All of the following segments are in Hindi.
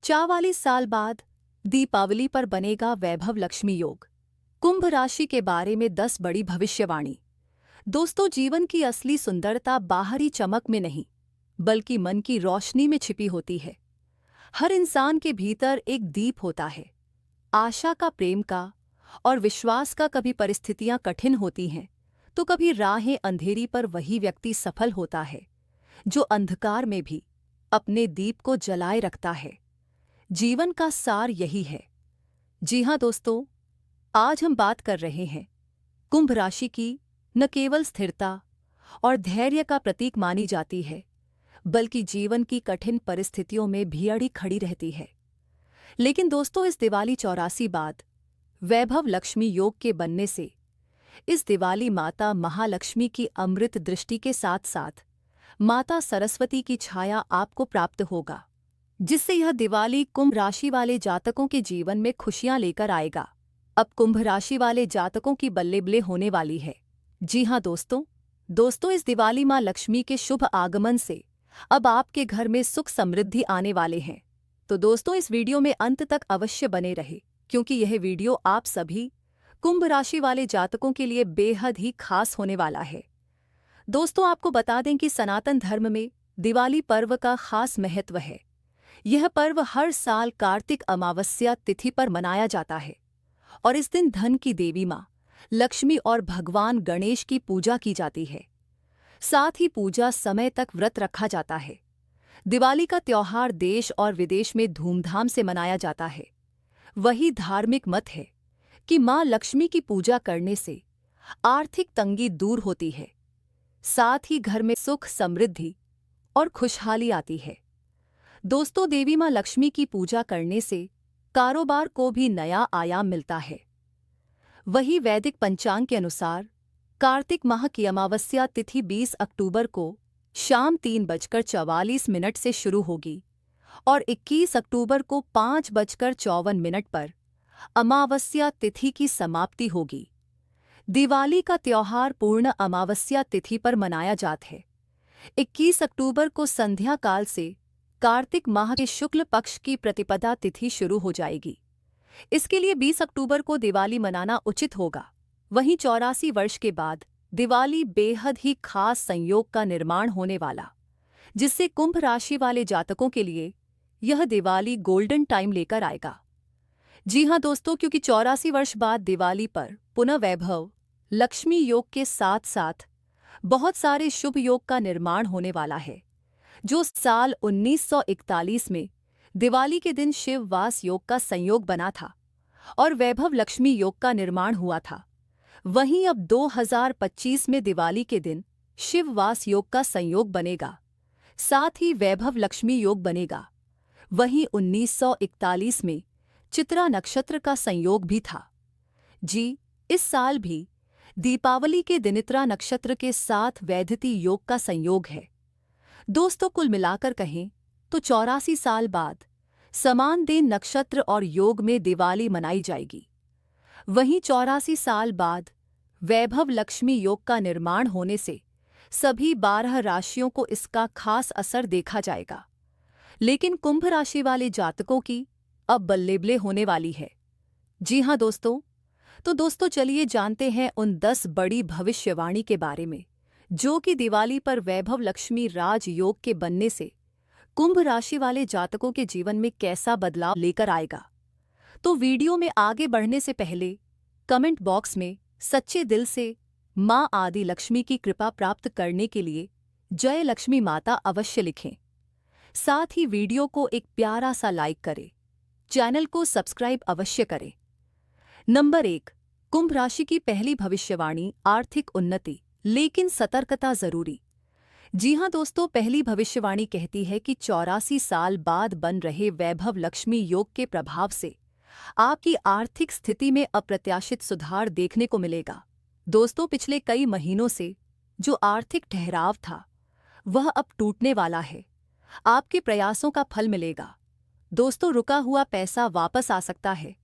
44 साल बाद दीपावली पर बनेगा वैभव लक्ष्मी योग। कुंभ राशि के बारे में 10 बड़ी भविष्यवाणी। दोस्तों, जीवन की असली सुंदरता बाहरी चमक में नहीं, बल्कि मन की रोशनी में छिपी होती है। हर इंसान के भीतर एक दीप होता है, आशा का, प्रेम का और विश्वास का। कभी परिस्थितियां कठिन होती हैं, तो कभी राहें अंधेरी, पर वही व्यक्ति सफल होता है जो अंधकार में भी अपने दीप को जलाए रखता है। जीवन का सार यही है। जी हाँ दोस्तों, आज हम बात कर रहे हैं कुंभ राशि की। न केवल स्थिरता और धैर्य का प्रतीक मानी जाती है, बल्कि जीवन की कठिन परिस्थितियों में भी अड़ी खड़ी रहती है। लेकिन दोस्तों, इस दिवाली 84 बाद वैभव लक्ष्मी योग के बनने से इस दिवाली माता महालक्ष्मी की अमृत दृष्टि के साथ साथ माता सरस्वती की छाया आपको प्राप्त होगा, जिससे यह दिवाली कुंभ राशि वाले जातकों के जीवन में खुशियां लेकर आएगा। अब कुंभ राशि वाले जातकों की बल्ले होने वाली है। जी हाँ दोस्तों, इस दिवाली मां लक्ष्मी के शुभ आगमन से अब आपके घर में सुख समृद्धि आने वाले हैं। तो दोस्तों, इस वीडियो में अंत तक अवश्य बने रहे, क्योंकि यह वीडियो आप सभी कुंभ राशि वाले जातकों के लिए बेहद ही खास होने वाला है। दोस्तों, आपको बता दें कि सनातन धर्म में दिवाली पर्व का खास महत्व है। यह पर्व हर साल कार्तिक अमावस्या तिथि पर मनाया जाता है और इस दिन धन की देवी मां लक्ष्मी और भगवान गणेश की पूजा की जाती है। साथ ही पूजा समय तक व्रत रखा जाता है। दिवाली का त्योहार देश और विदेश में धूमधाम से मनाया जाता है। वही धार्मिक मत है कि मां लक्ष्मी की पूजा करने से आर्थिक तंगी दूर होती है, साथ ही घर में सुख, समृद्धि और खुशहाली आती है। दोस्तों, देवी मां लक्ष्मी की पूजा करने से कारोबार को भी नया आयाम मिलता है। वही वैदिक पंचांग के अनुसार कार्तिक माह की अमावस्या तिथि 20 अक्टूबर को शाम 3:44 से शुरू होगी और 21 अक्टूबर को 5:54 पर अमावस्या तिथि की समाप्ति होगी। दिवाली का त्योहार पूर्ण अमावस्या तिथि पर मनाया जाता है। 21 अक्टूबर को संध्या काल से कार्तिक माह के शुक्ल पक्ष की प्रतिपदा तिथि शुरू हो जाएगी। इसके लिए 20 अक्टूबर को दिवाली मनाना उचित होगा। वहीं 84 वर्ष के बाद दिवाली बेहद ही खास संयोग का निर्माण होने वाला, जिससे कुंभ राशि वाले जातकों के लिए यह दिवाली गोल्डन टाइम लेकर आएगा। जी हाँ दोस्तों, क्योंकि 84 वर्ष बाद दिवाली पर पुनः वैभव लक्ष्मी योग के साथ साथ बहुत सारे शुभ योग का निर्माण होने वाला है। जो साल 1941 में दिवाली के दिन शिव वास योग का संयोग बना था और वैभव लक्ष्मी योग का निर्माण हुआ था, वहीं अब 2025 में दिवाली के दिन शिव वास योग का संयोग बनेगा, साथ ही वैभव लक्ष्मी योग बनेगा। वहीं 1941 में चित्रा नक्षत्र का संयोग भी था। जी, इस साल भी दीपावली के दिन चित्रा नक्षत्र के साथ वैधती योग का संयोग है। दोस्तों, कुल मिलाकर कहें तो 84 साल बाद समान दिन, नक्षत्र और योग में दिवाली मनाई जाएगी। वहीं 84 साल बाद वैभव लक्ष्मी योग का निर्माण होने से सभी 12 राशियों को इसका खास असर देखा जाएगा। लेकिन कुंभ राशि वाले जातकों की अब बल्ले होने वाली है। जी हाँ दोस्तों, चलिए जानते हैं उन 10 बड़ी भविष्यवाणी के बारे में, जो कि दिवाली पर वैभव लक्ष्मी राज योग के बनने से कुंभ राशि वाले जातकों के जीवन में कैसा बदलाव लेकर आएगा। तो वीडियो में आगे बढ़ने से पहले कमेंट बॉक्स में सच्चे दिल से मां आदि लक्ष्मी की कृपा प्राप्त करने के लिए जय लक्ष्मी माता अवश्य लिखें। साथ ही वीडियो को एक प्यारा सा लाइक करें, चैनल को सब्सक्राइब अवश्य करें। नंबर 1, कुंभ राशि की पहली भविष्यवाणी, आर्थिक उन्नति लेकिन सतर्कता जरूरी। जी हाँ दोस्तों, पहली भविष्यवाणी कहती है कि 84 साल बाद बन रहे वैभव लक्ष्मी योग के प्रभाव से आपकी आर्थिक स्थिति में अप्रत्याशित सुधार देखने को मिलेगा। दोस्तों, पिछले कई महीनों से जो आर्थिक ठहराव था वह अब टूटने वाला है। आपके प्रयासों का फल मिलेगा। दोस्तों, रुका हुआ पैसा वापस आ सकता है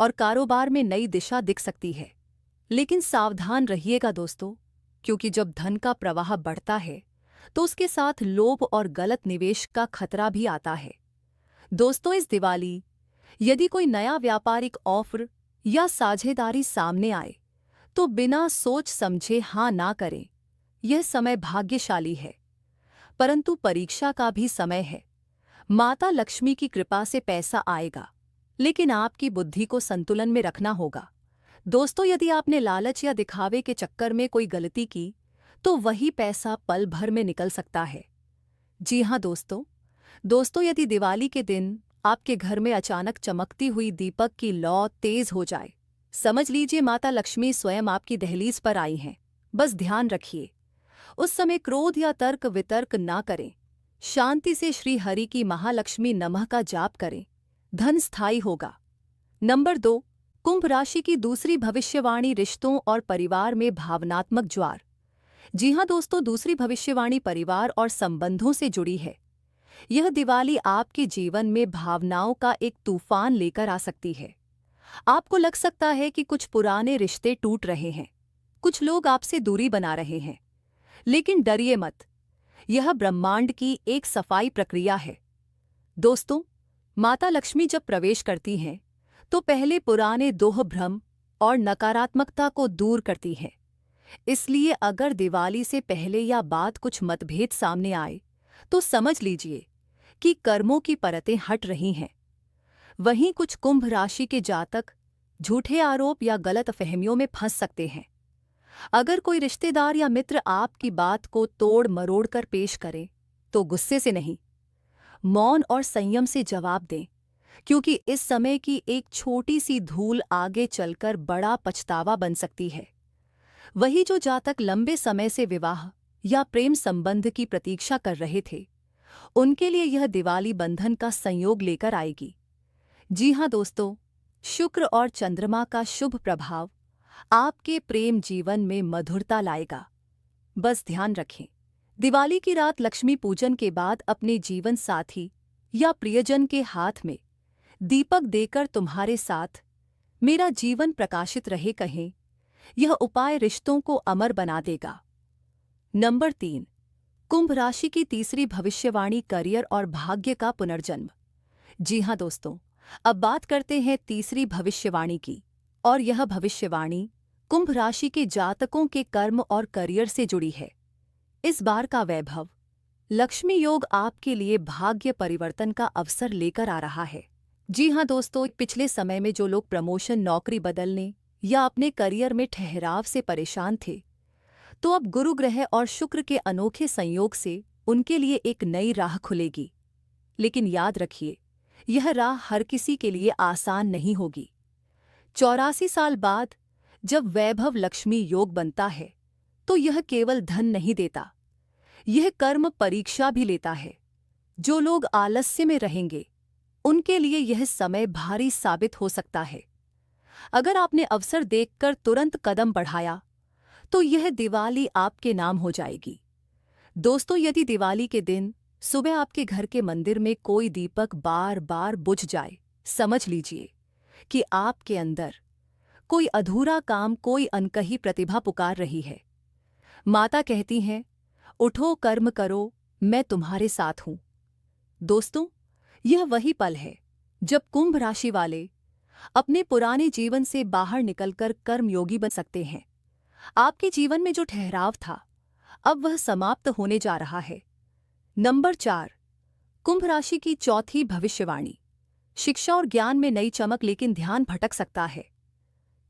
और कारोबार में नई दिशा दिख सकती है। लेकिन सावधान रहिएगा दोस्तों, क्योंकि जब धन का प्रवाह बढ़ता है तो उसके साथ लोभ और गलत निवेश का खतरा भी आता है। दोस्तों, इस दिवाली यदि कोई नया व्यापारिक ऑफर या साझेदारी सामने आए तो बिना सोच समझे हाँ ना करें। यह समय भाग्यशाली है, परंतु परीक्षा का भी समय है। माता लक्ष्मी की कृपा से पैसा आएगा, लेकिन आपकी बुद्धि को संतुलन में रखना होगा। दोस्तों, यदि आपने लालच या दिखावे के चक्कर में कोई गलती की तो वही पैसा पल भर में निकल सकता है। जी हाँ दोस्तों, यदि दिवाली के दिन आपके घर में अचानक चमकती हुई दीपक की लौ तेज हो जाए, समझ लीजिए माता लक्ष्मी स्वयं आपकी दहलीज पर आई हैं। बस ध्यान रखिए, उस समय क्रोध या तर्क वितर्क ना करें। शांति से श्री हरि की महालक्ष्मी नमः का जाप करें, धन स्थायी होगा। नंबर 2, कुंभ राशि की दूसरी भविष्यवाणी रिश्तों और परिवार में भावनात्मक ज्वार। जी हाँ दोस्तों, दूसरी भविष्यवाणी परिवार और संबंधों से जुड़ी है। यह दिवाली आपके जीवन में भावनाओं का एक तूफान लेकर आ सकती है। आपको लग सकता है कि कुछ पुराने रिश्ते टूट रहे हैं, कुछ लोग आपसे दूरी बना रहे हैं, लेकिन डरिए मत, यह ब्रह्मांड की एक सफाई प्रक्रिया है। दोस्तों, माता लक्ष्मी जब प्रवेश करती हैं तो पहले पुराने दोह भ्रम और नकारात्मकता को दूर करती हैं। इसलिए अगर दिवाली से पहले या बाद कुछ मतभेद सामने आए तो समझ लीजिए कि कर्मों की परतें हट रही हैं। वहीं कुछ कुंभ राशि के जातक झूठे आरोप या गलतफहमियों में फंस सकते हैं। अगर कोई रिश्तेदार या मित्र आपकी बात को तोड़ मरोड़ कर पेश करे तो गुस्से से नहीं, मौन और संयम से जवाब दें, क्योंकि इस समय की एक छोटी सी धूल आगे चलकर बड़ा पछतावा बन सकती है। वही जो जातक लंबे समय से विवाह या प्रेम संबंध की प्रतीक्षा कर रहे थे, उनके लिए यह दिवाली बंधन का संयोग लेकर आएगी। जी हाँ दोस्तों, शुक्र और चंद्रमा का शुभ प्रभाव आपके प्रेम जीवन में मधुरता लाएगा। बस ध्यान रखें, दिवाली की रात लक्ष्मी पूजन के बाद अपने जीवन साथी या प्रियजन के हाथ में दीपक देकर तुम्हारे साथ मेरा जीवन प्रकाशित रहे कहें, यह उपाय रिश्तों को अमर बना देगा। नंबर 3, कुंभ राशि की तीसरी भविष्यवाणी करियर और भाग्य का पुनर्जन्म। जी हाँ दोस्तों, अब बात करते हैं तीसरी भविष्यवाणी की, और यह भविष्यवाणी कुंभ राशि के जातकों के कर्म और करियर से जुड़ी है। इस बार का वैभव लक्ष्मी योग आपके लिए भाग्य परिवर्तन का अवसर लेकर आ रहा है। जी हाँ दोस्तों, पिछले समय में जो लोग प्रमोशन, नौकरी बदलने या अपने करियर में ठहराव से परेशान थे, तो अब गुरु ग्रह और शुक्र के अनोखे संयोग से उनके लिए एक नई राह खुलेगी। लेकिन याद रखिए, यह राह हर किसी के लिए आसान नहीं होगी। 84 साल बाद जब वैभव लक्ष्मी योग बनता है तो यह केवल धन नहीं देता, यह कर्म परीक्षा भी लेता है। जो लोग आलस्य में रहेंगे उनके लिए यह समय भारी साबित हो सकता है। अगर आपने अवसर देखकर तुरंत कदम बढ़ाया तो यह दिवाली आपके नाम हो जाएगी। दोस्तों, यदि दिवाली के दिन सुबह आपके घर के मंदिर में कोई दीपक बार बार बुझ जाए, समझ लीजिए कि आपके अंदर कोई अधूरा काम, कोई अनकही प्रतिभा पुकार रही है। माता कहती हैं, उठो कर्म करो, मैं तुम्हारे साथ हूं। दोस्तों, यह वही पल है जब कुंभ राशि वाले अपने पुराने जीवन से बाहर निकलकर कर्मयोगी बन सकते हैं। आपके जीवन में जो ठहराव था, अब वह समाप्त होने जा रहा है। नंबर 4, कुंभ राशि की चौथी भविष्यवाणी। शिक्षा और ज्ञान में नई चमक, लेकिन ध्यान भटक सकता है।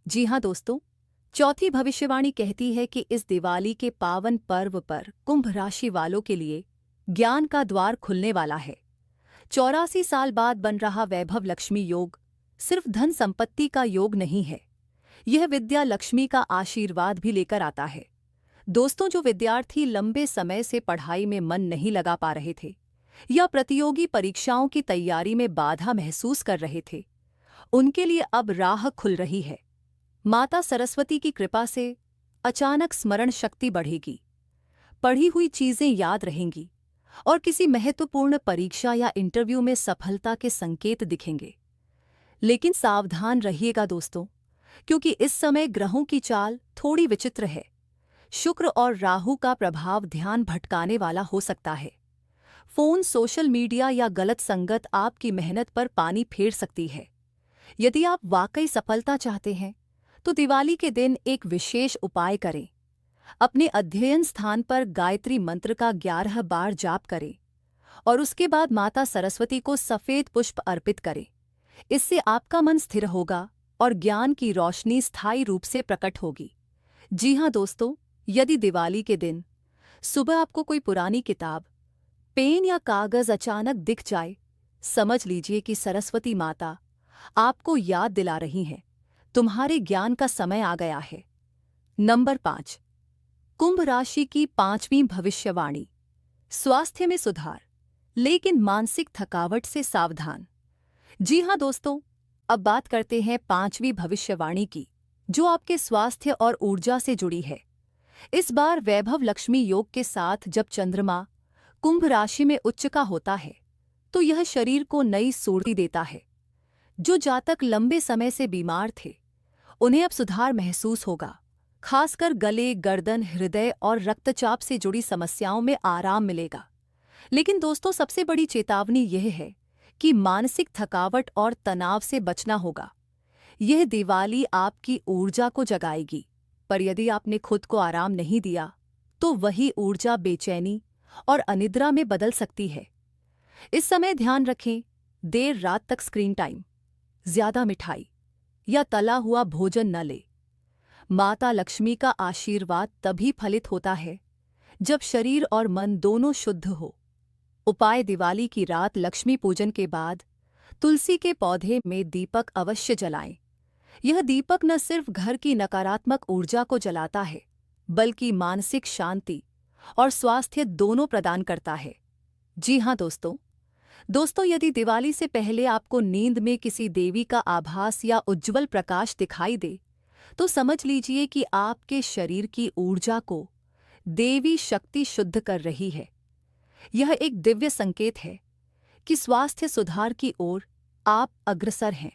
जी हाँ दोस्तों, चौथी भविष्यवाणी कहती है कि इस दिवाली के पावन पर्व पर कुंभ राशि वालों के लिए ज्ञान का द्वार खुलने वाला है। 84 साल बाद बन रहा वैभव लक्ष्मी योग सिर्फ धन संपत्ति का योग नहीं है, यह विद्या लक्ष्मी का आशीर्वाद भी लेकर आता है। दोस्तों, जो विद्यार्थी लंबे समय से पढ़ाई में मन नहीं लगा पा रहे थे या प्रतियोगी परीक्षाओं की तैयारी में बाधा महसूस कर रहे थे, उनके लिए अब राह खुल रही है। माता सरस्वती की कृपा से अचानक स्मरण शक्ति बढ़ेगी, पढ़ी हुई चीजें याद रहेंगी और किसी महत्वपूर्ण परीक्षा या इंटरव्यू में सफलता के संकेत दिखेंगे। लेकिन सावधान रहिएगा दोस्तों, क्योंकि इस समय ग्रहों की चाल थोड़ी विचित्र है। शुक्र और राहु का प्रभाव ध्यान भटकाने वाला हो सकता है। फोन, सोशल मीडिया या गलत संगत आपकी मेहनत पर पानी फेर सकती है। यदि आप वाकई सफलता चाहते हैं तो दिवाली के दिन एक विशेष उपाय करें। अपने अध्ययन स्थान पर गायत्री मंत्र का 11 बार जाप करें और उसके बाद माता सरस्वती को सफेद पुष्प अर्पित करें। इससे आपका मन स्थिर होगा और ज्ञान की रोशनी स्थायी रूप से प्रकट होगी। जी हाँ दोस्तों, यदि दिवाली के दिन सुबह आपको कोई पुरानी किताब, पेन या कागज अचानक दिख जाए, समझ लीजिए कि सरस्वती माता आपको याद दिला रही हैं, तुम्हारे ज्ञान का समय आ गया है। नंबर 5, कुंभ राशि की 5वीं भविष्यवाणी। स्वास्थ्य में सुधार, लेकिन मानसिक थकावट से सावधान। जी हाँ दोस्तों, अब बात करते हैं 5वीं भविष्यवाणी की, जो आपके स्वास्थ्य और ऊर्जा से जुड़ी है। इस बार वैभव लक्ष्मी योग के साथ जब चंद्रमा कुंभ राशि में उच्च का होता है तो यह शरीर को नई स्फूर्ति देता है। जो जातक लंबे समय से बीमार थे उन्हें अब सुधार महसूस होगा। खासकर गले, गर्दन, हृदय और रक्तचाप से जुड़ी समस्याओं में आराम मिलेगा। लेकिन दोस्तों, सबसे बड़ी चेतावनी यह है कि मानसिक थकावट और तनाव से बचना होगा। यह दिवाली आपकी ऊर्जा को जगाएगी, पर यदि आपने खुद को आराम नहीं दिया तो वही ऊर्जा बेचैनी और अनिद्रा में बदल सकती है। इस समय ध्यान रखें, देर रात तक स्क्रीन टाइम, ज्यादा मिठाई या तला हुआ भोजन न ले। माता लक्ष्मी का आशीर्वाद तभी फलित होता है जब शरीर और मन दोनों शुद्ध हो। उपाय: दिवाली की रात लक्ष्मी पूजन के बाद तुलसी के पौधे में दीपक अवश्य जलाएं। यह दीपक न सिर्फ घर की नकारात्मक ऊर्जा को जलाता है, बल्कि मानसिक शांति और स्वास्थ्य दोनों प्रदान करता है। जी हाँ दोस्तों, यदि दिवाली से पहले आपको नींद में किसी देवी का आभास या उज्ज्वल प्रकाश दिखाई दे, तो समझ लीजिए कि आपके शरीर की ऊर्जा को देवी शक्ति शुद्ध कर रही है। यह एक दिव्य संकेत है कि स्वास्थ्य सुधार की ओर आप अग्रसर हैं।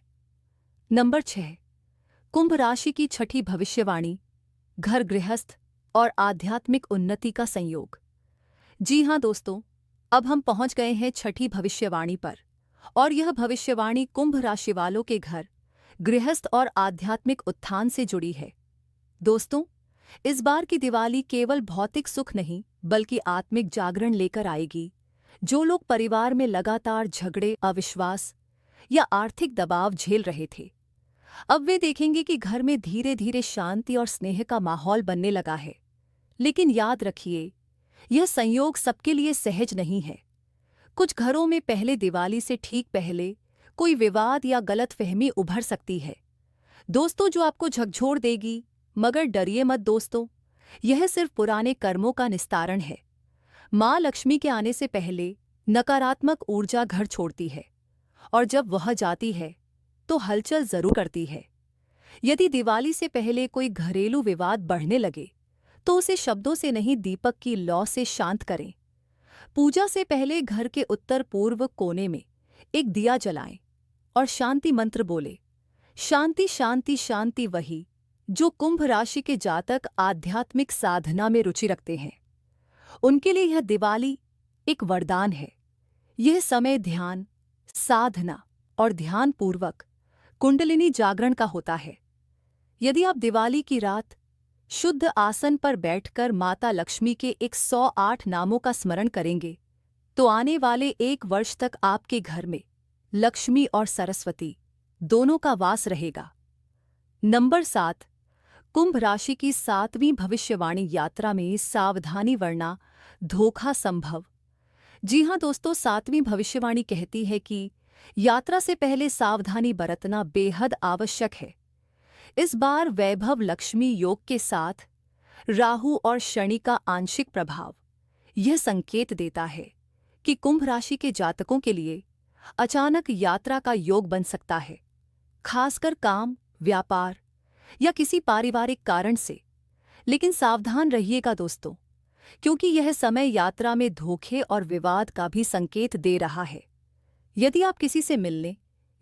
नंबर 6, कुंभ राशि की छठी भविष्यवाणी। घर, गृहस्थ और आध्यात्मिक उन्नति का संयोग। जी हाँ दोस्तों, अब हम पहुंच गए हैं छठी भविष्यवाणी पर, और यह भविष्यवाणी कुंभ राशि वालों के घर, गृहस्थ और आध्यात्मिक उत्थान से जुड़ी है। दोस्तों, इस बार की दिवाली केवल भौतिक सुख नहीं बल्कि आत्मिक जागरण लेकर आएगी। जो लोग परिवार में लगातार झगड़े, अविश्वास या आर्थिक दबाव झेल रहे थे, अब वे देखेंगे कि घर में धीरे धीरे शांति और स्नेह का माहौल बनने लगा है। लेकिन याद रखिए, यह संयोग सबके लिए सहज नहीं है। कुछ घरों में पहले दिवाली से ठीक पहले कोई विवाद या गलतफहमी उभर सकती है दोस्तों, जो आपको झकझोर देगी। मगर डरिए मत दोस्तों, यह सिर्फ पुराने कर्मों का निस्तारण है। माँ लक्ष्मी के आने से पहले नकारात्मक ऊर्जा घर छोड़ती है, और जब वह जाती है तो हलचल जरूर करती है। यदि दिवाली से पहले कोई घरेलू विवाद बढ़ने लगे तो उसे शब्दों से नहीं, दीपक की लौ से शांत करें। पूजा से पहले घर के उत्तर पूर्व कोने में एक दिया जलाएं और शांति मंत्र बोले। शांति शांति शांति। वही जो कुंभ राशि के जातक आध्यात्मिक साधना में रुचि रखते हैं, उनके लिए यह दिवाली एक वरदान है। यह समय ध्यान, साधना और ध्यानपूर्वक कुंडलिनी जागरण का होता है। यदि आप दिवाली की रात शुद्ध आसन पर बैठकर माता लक्ष्मी के 108 नामों का स्मरण करेंगे, तो आने वाले 1 वर्ष तक आपके घर में लक्ष्मी और सरस्वती दोनों का वास रहेगा। नंबर 7, कुंभ राशि की 7वीं भविष्यवाणी। यात्रा में सावधानी वरना धोखा संभव। जी हाँ दोस्तों, 7वीं भविष्यवाणी कहती है कि यात्रा से पहले सावधानी बरतना बेहद आवश्यक है। इस बार वैभव लक्ष्मी योग के साथ राहु और शनि का आंशिक प्रभाव यह संकेत देता है कि कुंभ राशि के जातकों के लिए अचानक यात्रा का योग बन सकता है, खासकर काम, व्यापार या किसी पारिवारिक कारण से। लेकिन सावधान रहिएगा दोस्तों, क्योंकि यह समय यात्रा में धोखे और विवाद का भी संकेत दे रहा है। यदि आप किसी से मिलने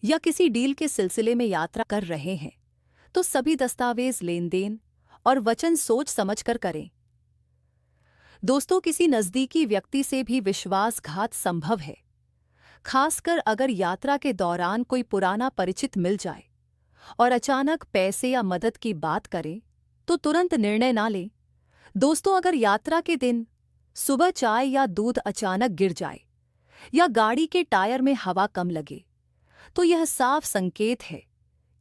या किसी डील के सिलसिले में यात्रा कर रहे हैं, तो सभी दस्तावेज, लेन देन और वचन सोच समझकर करें। दोस्तों, किसी नज़दीकी व्यक्ति से भी विश्वासघात संभव है, खासकर अगर यात्रा के दौरान कोई पुराना परिचित मिल जाए और अचानक पैसे या मदद की बात करे तो तुरंत निर्णय ना लें। दोस्तों, अगर यात्रा के दिन सुबह चाय या दूध अचानक गिर जाए या गाड़ी के टायर में हवा कम लगे तो यह साफ संकेत है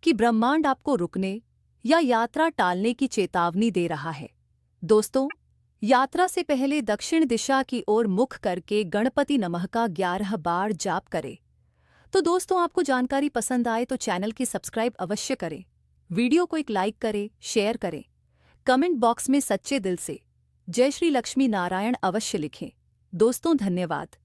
कि ब्रह्मांड आपको रुकने या यात्रा टालने की चेतावनी दे रहा है। दोस्तों, यात्रा से पहले दक्षिण दिशा की ओर मुख करके गणपति नमः का 11 बार जाप करें। तो दोस्तों, आपको जानकारी पसंद आए तो चैनल की सब्सक्राइब अवश्य करें, वीडियो को एक लाइक करें, शेयर करें, कमेंट बॉक्स में सच्चे दिल से जय श्री लक्ष्मी नारायण अवश्य लिखें। दोस्तों, धन्यवाद।